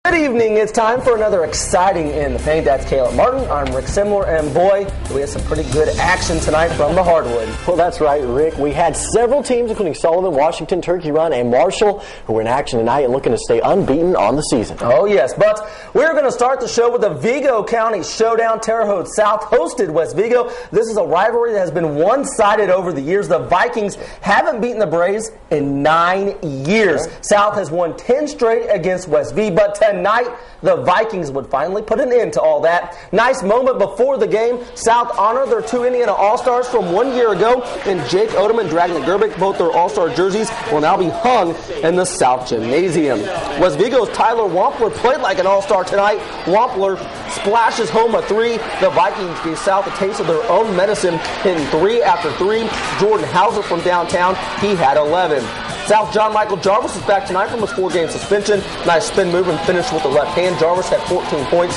Good evening. It's time for another exciting In the Paint. That's Caleb Martin. I'm Rick Simler, and boy, we had some pretty good action tonight from the hardwood. Well, that's right, Rick. We had several teams, including Sullivan, Washington, Turkey Run, and Marshall, who were in action tonight and looking to stay unbeaten on the season. Oh, yes, but we're going to start the show with the Vigo County Showdown. Terre Haute South hosted West Vigo. This is a rivalry that has been one-sided over the years. The Vikings haven't beaten the Braves in 9 years. Okay. South has won 10 straight against West V, but tonight the Vikings would finally put an end to all that. Nice moment before the game. South honored their two Indiana All-Stars from 1 year ago, and Jake Odom and Dragon Gerbic. Both their All-Star jerseys will now be hung in the South Gymnasium. West Vigo's Tyler Wampler played like an All-Star tonight. Wampler splashes home a three. The Vikings gave South a taste of their own medicine, hitting 3 after 3. Jordan Hauser from downtown, he had 11. South John Michael Jarvis is back tonight from his 4-game suspension. Nice spin move and finish with the left hand. Jarvis had 14 points.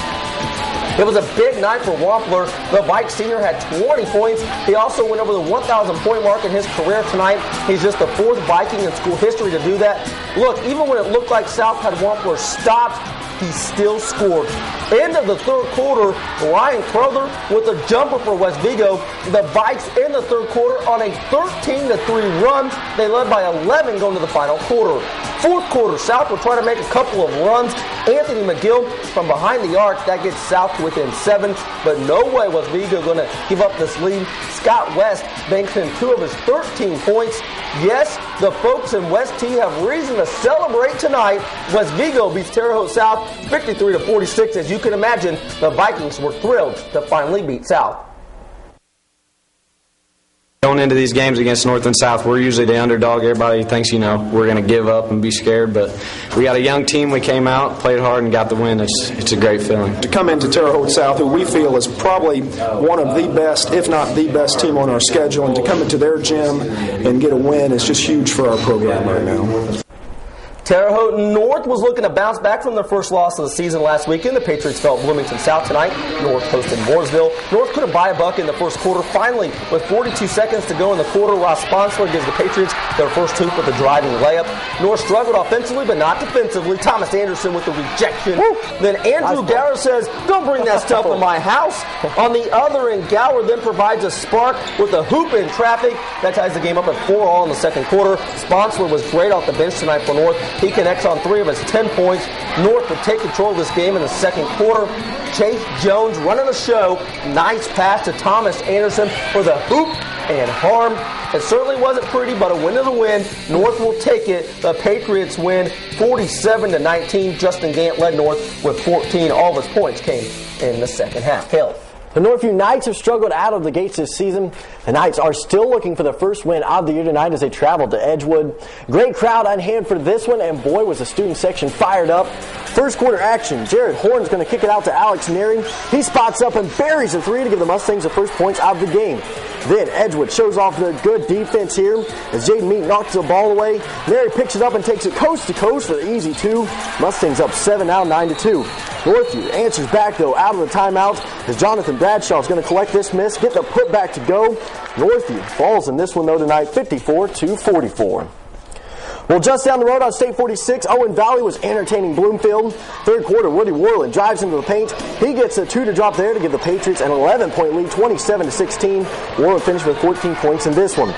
It was a big night for Wampler. The Vike senior had 20 points. He also went over the 1,000-point mark in his career tonight. He's just the 4th Viking in school history to do that. Look, even when it looked like South had Wampler stopped, he still scored. End of the third quarter, Ryan Crowther with a jumper for West Vigo. The Vikes in the third quarter on a 13-3 run. They led by 11 going to the final quarter. Fourth quarter, South will try to make a couple of runs. Anthony McGill from behind the arc, that gets South to within 7, but no way was Vigo going to give up this lead. Scott West banks in 2 of his 13 points. Yes, the folks in West T have reason to celebrate tonight. West Vigo beats Terre Haute South 53-46. As you can imagine, the Vikings were thrilled to finally beat South. Going into these games against North and South, we're usually the underdog. Everybody thinks, we're going to give up and be scared, but we got a young team. We came out, played hard, and got the win. It's a great feeling. To come into Terre Haute South, who we feel is probably one of the best, if not the best team on our schedule, and to come into their gym and get a win is just huge for our program right now. Terre Haute North was looking to bounce back from their first loss of the season last weekend. The Patriots fell at Bloomington South tonight. North hosted Mooresville. North couldn't buy a buck in the first quarter. Finally, with 42 seconds to go in the quarter, Ross Sponsler gives the Patriots their first hoop with a driving layup. North struggled offensively, but not defensively. Thomas Anderson with the rejection. Woo! Then Andrew Gower says, "Don't bring that stuff in my house." On the other end, Gower then provides a spark with a hoop in traffic. That ties the game up at 4-all in the second quarter. Sponsler was great off the bench tonight for North. He connects on 3 of his 10 points. North would take control of this game in the second quarter. Chase Jones running the show. Nice pass to Thomas Anderson for the hoop and harm. It certainly wasn't pretty, but a win is a win. North will take it. The Patriots win 47-19. Justin Gant led North with 14. All of his points came in the second half. Caleb. The Northview Knights have struggled out of the gates this season. The Knights are still looking for the first win of the year tonight as they travel to Edgewood. Great crowd on hand for this one, and boy, was the student section fired up. First quarter action, Jared Horn's going to kick it out to Alex Neri. He spots up and buries a 3 to give the Mustangs the first points of the game. Then Edgewood shows off their good defense here as Jaden Meek knocks the ball away. Neri picks it up and takes it coast to coast for the easy 2. Mustangs up 7 now, 9-2. Northview answers back, though, out of the timeout as Jonathan Bradshaw is going to collect this miss, get the putback to go. Northview falls in this one, though, tonight, 54-44. Well, just down the road on State 46, Owen Valley was entertaining Bloomfield. Third quarter, Woody Worland drives into the paint. He gets a 2 to drop there to give the Patriots an 11-point lead, 27-16. Worland finished with 14 points in this one.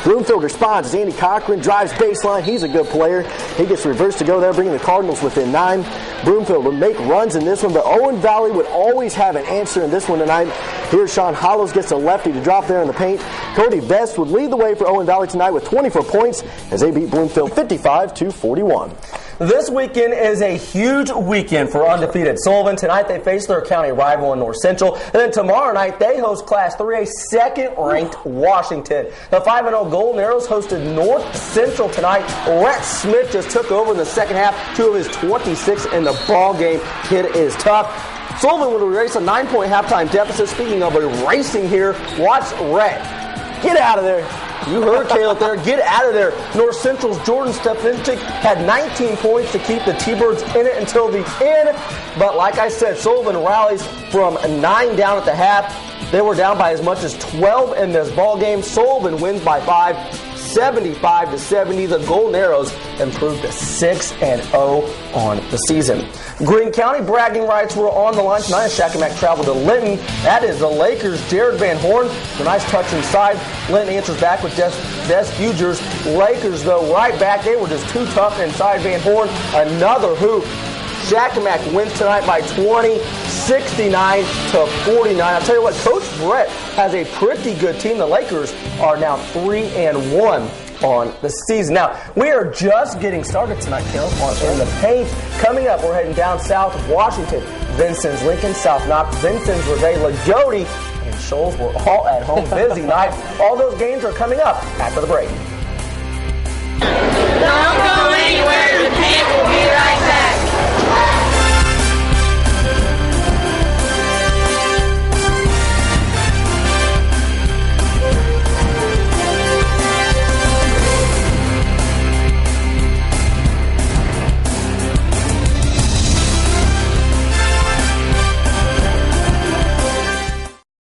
Bloomfield responds as Andy Cochran drives baseline. He's a good player. He gets reversed to go there, bringing the Cardinals within 9. Bloomfield would make runs in this one, but Owen Valley would always have an answer in this one tonight. Here, Sean Hollows gets a lefty to drop there in the paint. Cody Best would lead the way for Owen Valley tonight with 24 points as they beat Bloomfield 55-41. This weekend is a huge weekend for undefeated Sullivan. Tonight they face their county rival in North Central. And then tomorrow night they host Class 3A second-ranked Washington. The 5-0 Golden Arrows hosted North Central tonight. Rhett Smith just took over in the second half. 2 of his 26 in the ball game. Kid is tough. Sullivan would erase a 9-point halftime deficit. Speaking of erasing here, watch Rhett. Get out of there. You heard Caleb there. Get out of there. North Central's Jordan Stefanchik had 19 points to keep the T-Birds in it until the end. But like I said, Sullivan rallies from 9 down at the half. They were down by as much as 12 in this ball game. Sullivan wins by 5, 75-70. The Golden Arrows improved to 6-0 on the season. Greene County bragging rights were on the line tonight as Shakamak traveled to Linton. That is the Lakers' Jared Van Horn. A nice touch inside. Linton answers back with Des Fugers. Lakers, though, right back. They were just too tough inside Van Horn. Another hoop. Shakamak wins tonight by 20, 69-49. I'll tell you what, Coach Brett has a pretty good team. The Lakers are now 3-1 on the season. Now, we are just getting started tonight, Caleb, in the paint. Coming up, we're heading down south of Washington. Vincennes, Lincoln, South Knox, Vincennes, Revay, Lagodi, and Shoals. We're all at home. Busy night. All those games are coming up after the break. Don't go anywhere. The paint will be right back.